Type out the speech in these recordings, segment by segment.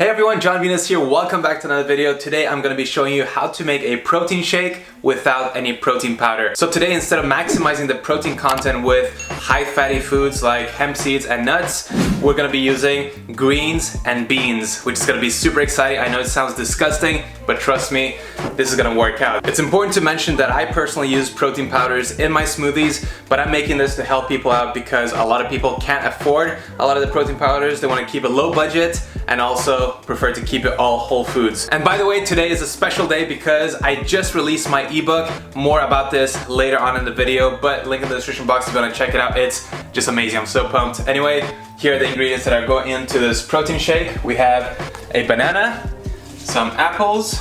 Hey everyone, Jon Venus here. Welcome back to another video. Today I'm going to be showing you how to make a protein shake without any protein powder. So today, instead of maximizing the protein content with high fatty foods like hemp seeds and nuts, we're going to be using greens and beans, which is going to be super exciting. I know it sounds disgusting, but trust me, this is going to work out. It's important to mention that I personally use protein powders in my smoothies, but I'm making this to help people out because a lot of people can't afford a lot of the protein powders. They want to keep it low budget and also prefer to keep it all whole foods. And by the way, today is a special day because I just released my ebook. More about this later on in the video, but link in the description box if you want to check it out. It's just amazing. I'm so pumped. Anyway, here are the ingredients that are going into this protein shake. We have a banana, some apples,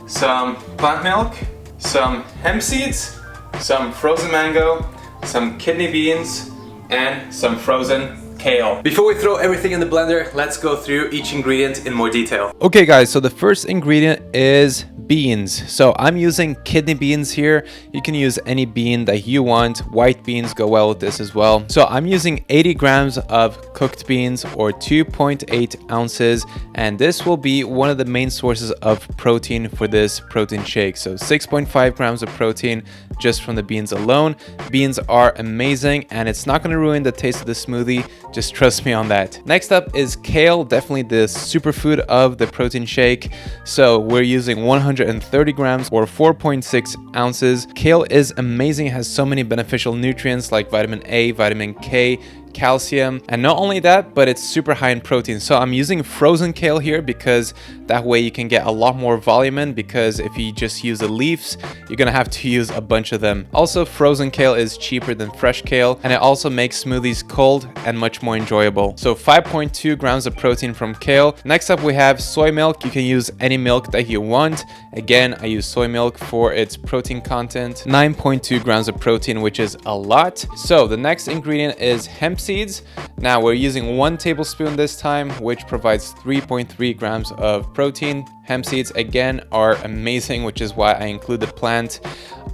some plant milk, some hemp seeds, some frozen mango, some kidney beans, and some frozen kale. Before we throw everything in the blender, let's go through each ingredient in more detail. Okay guys, so the first ingredient is beans. So I'm using kidney beans here. You can use any bean that you want. White beans go well with this as well. So I'm using 80 grams of cooked beans or 2.8 ounces, and this will be one of the main sources of protein for this protein shake. So 6.5 grams of protein just from the beans alone. Beans are amazing and it's not going to ruin the taste of the smoothie. Just trust me on that. Next up is kale, definitely the superfood of the protein shake. So we're using 130 grams or 4.6 ounces. Kale is amazing, it has so many beneficial nutrients like vitamin A, vitamin K, calcium, and not only that, but it's super high in protein. So I'm using frozen kale here because that way you can get a lot more volume in, because if you just use the leaves, you're gonna have to use a bunch of them. Also, frozen kale is cheaper than fresh kale, and it also makes smoothies cold and much more enjoyable. So 5.2 grams of protein from kale. Next up we have soy milk. You can use any milk that you want. Again, I use soy milk for its protein content. 9.2 grams of protein, which is a lot. So the next ingredient is hemp seeds. Now we're using 1 tablespoon this time, which provides 3.3 grams of protein. Hemp seeds again are amazing, which is why I include the plant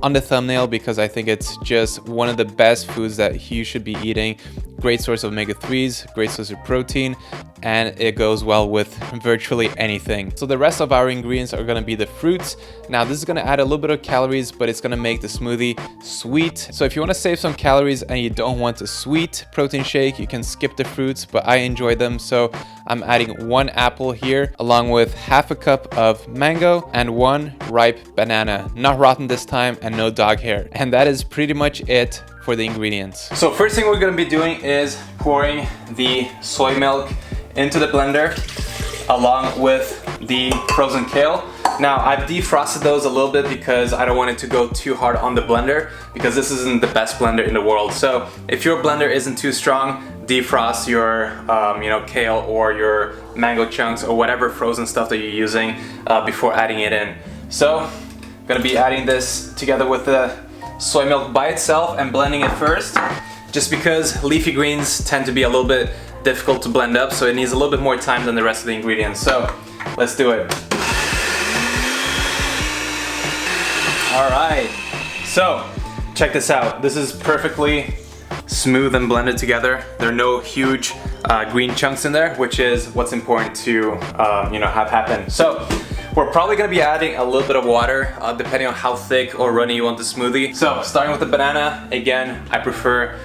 on the thumbnail, because I think it's just one of the best foods that you should be eating. Great source of omega-3s, great source of protein, and it goes well with virtually anything. So the rest of our ingredients are going to be the fruits. Now this is going to add a little bit of calories, but it's going to make the smoothie sweet. So if you want to save some calories and you don't want a sweet protein shake, you can skip the fruits, but I enjoy them. So I'm adding 1 apple here along with half a cup of mango and 1 ripe banana, not rotten this time, and no dog hair. And that is pretty much it for the ingredients. So first thing we're going to be doing is pouring the soy milk into the blender along with the frozen kale. Now I've defrosted those a little bit because I don't want it to go too hard on the blender, because this isn't the best blender in the world. So if your blender isn't too strong, defrost your kale or your mango chunks or whatever frozen stuff that you're using before adding it in. So I'm gonna be adding this together with the soy milk by itself and blending it first, just because leafy greens tend to be a little bit difficult to blend up, so it needs a little bit more time than the rest of the ingredients. So let's do it. All right, so check this out. This is perfectly smooth and blended together. There are no huge green chunks in there, which is what's important to have happen. So we're probably gonna be adding a little bit of water depending on how thick or runny you want the smoothie. So starting with the banana, again, I prefer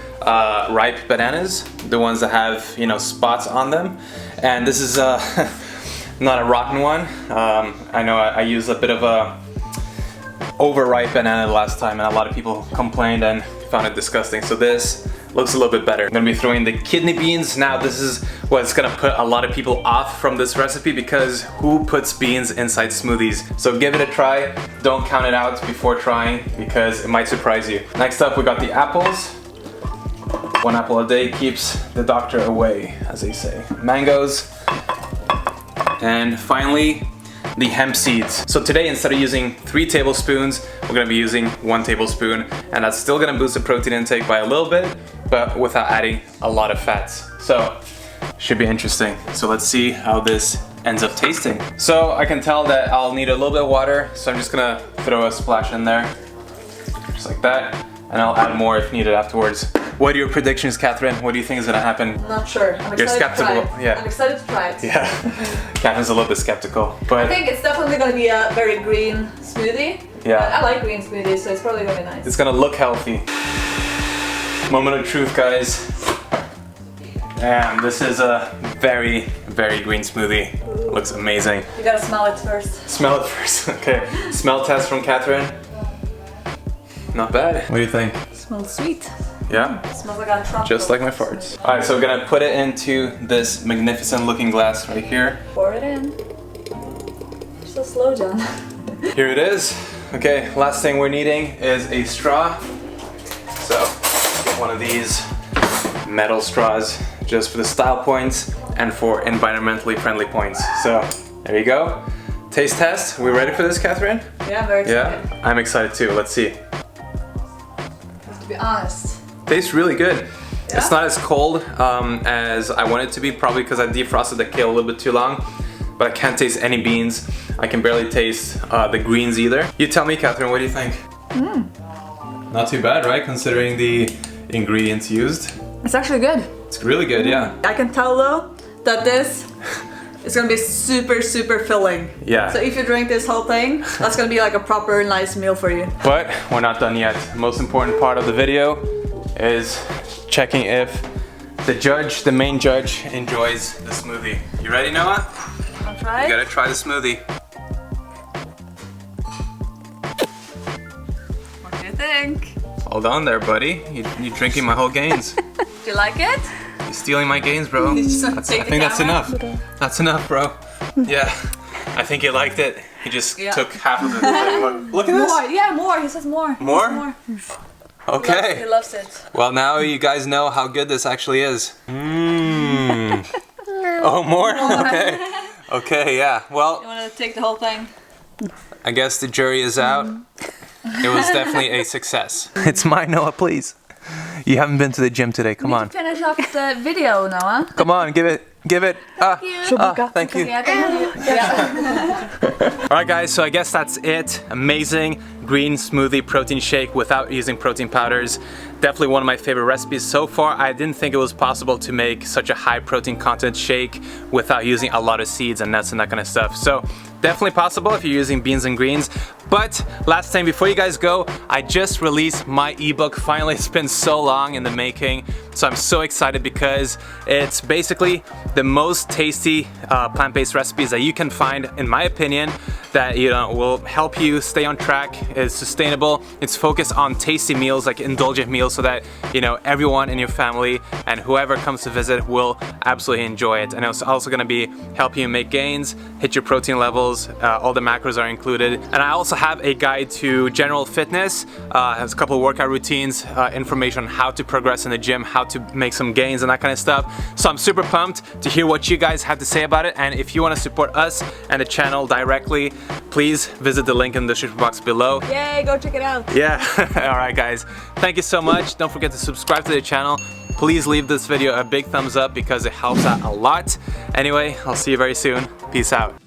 ripe bananas, the ones that have spots on them. And this is not a rotten one. I know I used a bit of a overripe banana last time, and a lot of people complained and found it disgusting. So this looks a little bit better. I'm gonna be throwing the kidney beans. Now this is what's gonna put a lot of people off from this recipe, because who puts beans inside smoothies? So give it a try. Don't count it out before trying, because it might surprise you. Next up we got the apples. 1 apple a day keeps the doctor away, as they say. Mangoes. And finally, the hemp seeds. So today, instead of using 3 tablespoons, we're gonna be using 1 tablespoon, and that's still gonna boost the protein intake by a little bit, but without adding a lot of fats. So, should be interesting. So let's see how this ends up tasting. So I can tell that I'll need a little bit of water, so I'm just gonna throw a splash in there, just like that, and I'll add more if needed afterwards. What are your predictions, Catherine? What do you think is gonna happen? I'm not sure. I'm You're excited to skeptical, try it. yeah. I'm excited to try it. Yeah, Catherine's a little bit skeptical, I but think it's definitely gonna be a very green smoothie. Yeah. I like green smoothies, so it's probably gonna be nice. it's gonna look healthy. Moment of truth, guys. Damn, this is a very, very green smoothie. It looks amazing. You gotta smell it first. Smell it first. Okay, smell test from Catherine. Not bad. What do you think? It smells sweet. Yeah? It smells like a tropical. Just like my farts. Alright, so we're gonna put it into this magnificent looking glass right here. Pour it in. You're so slow, John. Here it is. Okay, last thing we're needing is a straw. So, get one of these metal straws just for the style points and for environmentally friendly points. So, there you go. Taste test. We ready for this, Catherine? Yeah, I'm very excited. Yeah? I'm excited too. Let's see. To be honest. Tastes really good. Yeah? It's not as cold as I want it to be, probably because I defrosted the kale a little bit too long. But I can't taste any beans. I can barely taste the greens either. You tell me, Catherine, what do you think? Not too bad, right? Considering the ingredients used. It's actually good. It's really good, yeah. I can tell though that this is gonna be super, super filling. Yeah. So if you drink this whole thing, that's gonna be like a proper nice meal for you. But we're not done yet. The most important part of the video is checking if the main judge, enjoys the smoothie. You ready, Noah? Wanna try You it? gotta try the smoothie. What do you think? Hold on there, buddy. You're drinking my whole gains. Do you like it? You're stealing my gains, bro. You just I take the think that's camera? enough. That's enough, bro. Yeah. I think he liked it. He just Yeah. took half of it. Look at this. More, yeah, more. He says more. He More? says more. He Okay. loves it. Well, now you guys know how good this actually is. Mmm. Oh, more? Okay. Okay, yeah. Well, You wanna take the whole thing? I guess the jury is out. It was definitely a success. It's mine, Noah, please. You haven't been to the gym today. Come on. Finish off the video, Noah. Come on, give it. Thank you. Thank you. Yeah, thank you. Yeah. Alright guys, so I guess that's it. Amazing green smoothie protein shake without using protein powders. Definitely one of my favorite recipes so far. I didn't think it was possible to make such a high protein content shake without using a lot of seeds and nuts and that kind of stuff. So definitely possible if you're using beans and greens. But last thing before you guys go, I just released my ebook. Finally, it's been so long in the making. So I'm so excited because it's basically the most tasty plant-based recipes that you can find, in my opinion, that will help you stay on track. It's sustainable. It's focused on tasty meals, like indulgent meals, so that everyone in your family and whoever comes to visit will absolutely enjoy it. And it's also going to be helping you make gains, hit your protein levels. All the macros are included. And I also have a guide to general fitness. Has a couple of workout routines, information on how to progress in the gym, how to make some gains and that kind of stuff. So I'm super pumped to hear what you guys have to say about it. And if you want to support us and the channel directly, please visit the link in the description box below. Yay, go check it out. Yeah. Alright guys, thank you so much. Don't forget to subscribe to the channel. Please leave this video a big thumbs up because it helps out a lot. Anyway, I'll see you very soon. Peace out.